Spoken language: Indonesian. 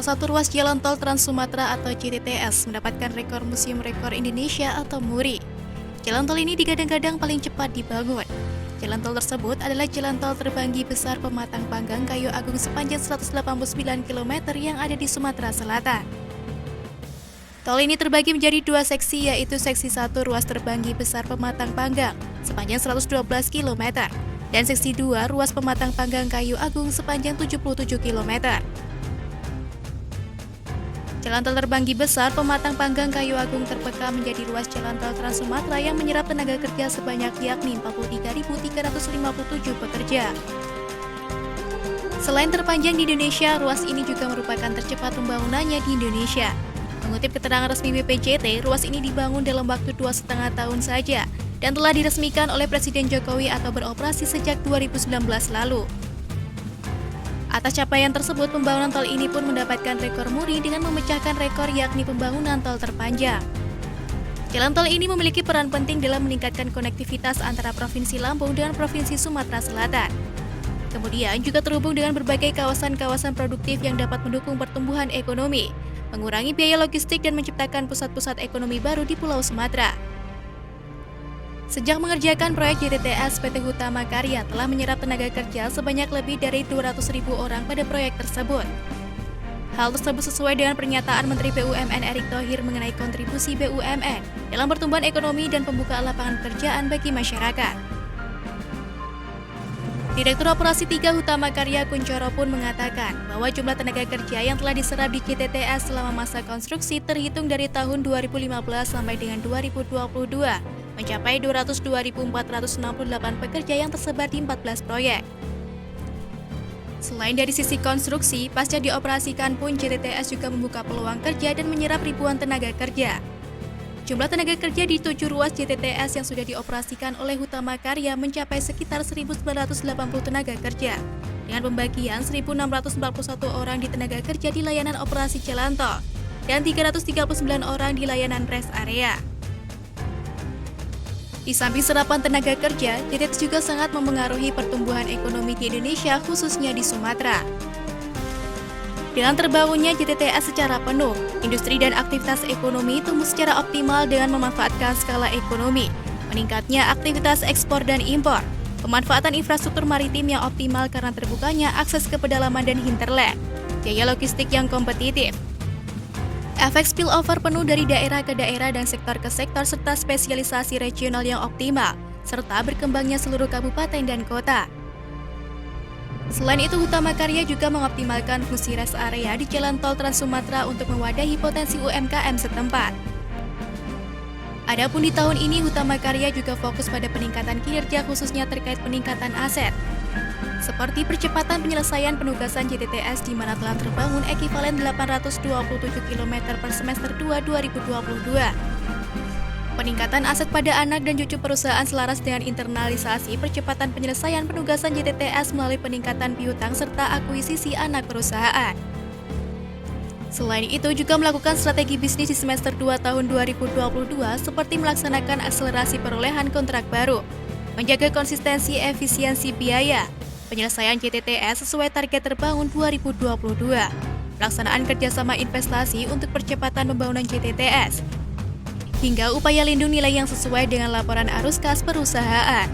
Salah satu ruas jalan tol Trans Sumatera atau JTTS mendapatkan rekor Museum Rekor Indonesia atau MURI. Jalan tol ini digadang-gadang paling cepat dibangun. Jalan tol tersebut adalah jalan tol terbanggi besar Pematang Panggang Kayu Agung sepanjang 189 km yang ada di Sumatera Selatan. Tol ini terbagi menjadi dua seksi, yaitu seksi 1 ruas terbanggi besar Pematang Panggang sepanjang 112 km dan seksi 2 ruas Pematang Panggang Kayu Agung sepanjang 77 km. Jalan tol terbanggi besar Pematang Panggang Kayu Agung terpeka menjadi ruas jalan tol Trans Sumatera yang menyerap tenaga kerja sebanyak yakni 43.357 pekerja. Selain terpanjang di Indonesia, ruas ini juga merupakan tercepat pembangunannya di Indonesia. Mengutip keterangan resmi BPJT, ruas ini dibangun dalam waktu 2,5 tahun saja dan telah diresmikan oleh Presiden Jokowi atau beroperasi sejak 2019 lalu. Atas capaian tersebut, pembangunan tol ini pun mendapatkan rekor MURI dengan memecahkan rekor yakni pembangunan tol terpanjang. Jalan tol ini memiliki peran penting dalam meningkatkan konektivitas antara Provinsi Lampung dengan Provinsi Sumatera Selatan. Kemudian juga terhubung dengan berbagai kawasan-kawasan produktif yang dapat mendukung pertumbuhan ekonomi, mengurangi biaya logistik dan menciptakan pusat-pusat ekonomi baru di Pulau Sumatera. Sejak mengerjakan proyek JTTS, PT Hutama Karya telah menyerap tenaga kerja sebanyak lebih dari 200.000 orang pada proyek tersebut. Hal tersebut sesuai dengan pernyataan Menteri BUMN Erick Thohir mengenai kontribusi BUMN dalam pertumbuhan ekonomi dan pembukaan lapangan pekerjaan bagi masyarakat. Direktur Operasi 3 Hutama Karya Kuncoro pun mengatakan bahwa jumlah tenaga kerja yang telah diserap di JTTS selama masa konstruksi terhitung dari tahun 2015 sampai dengan 2022 mencapai 202.468 pekerja yang tersebar di 14 proyek. Selain dari sisi konstruksi, pasca dioperasikan pun JTTS juga membuka peluang kerja dan menyerap ribuan tenaga kerja. Jumlah tenaga kerja di 7 ruas JTTS yang sudah dioperasikan oleh Hutama Karya mencapai sekitar 1.980 tenaga kerja, dengan pembagian 1.641 orang di tenaga kerja di layanan operasi jalan tol dan 339 orang di layanan rest area. Di samping serapan tenaga kerja, JTTS juga sangat memengaruhi pertumbuhan ekonomi di Indonesia, khususnya di Sumatera. Dengan terbangunnya JTTS secara penuh, industri dan aktivitas ekonomi tumbuh secara optimal dengan memanfaatkan skala ekonomi, meningkatnya aktivitas ekspor dan impor, pemanfaatan infrastruktur maritim yang optimal karena terbukanya akses ke pedalaman dan hinterland, biaya logistik yang kompetitif, efek spillover penuh dari daerah ke daerah dan sektor ke sektor serta spesialisasi regional yang optimal, serta berkembangnya seluruh kabupaten dan kota. Selain itu, Hutama Karya juga mengoptimalkan fungsi rest area di jalan tol Trans Sumatera untuk mewadahi potensi UMKM setempat. Adapun di tahun ini, Hutama Karya juga fokus pada peningkatan kinerja khususnya terkait peningkatan aset, seperti percepatan penyelesaian penugasan JTTS di mana telah terbangun ekivalen 827 km per semester 2 2022. Peningkatan aset pada anak dan cucu perusahaan selaras dengan internalisasi percepatan penyelesaian penugasan JTTS melalui peningkatan piutang serta akuisisi anak perusahaan. Selain itu juga melakukan strategi bisnis di semester 2 tahun 2022 seperti melaksanakan akselerasi perolehan kontrak baru, menjaga konsistensi efisiensi biaya, penyelesaian JTTS sesuai target terbangun 2022, pelaksanaan kerjasama investasi untuk percepatan pembangunan JTTS, hingga upaya lindung nilai yang sesuai dengan laporan arus kas perusahaan.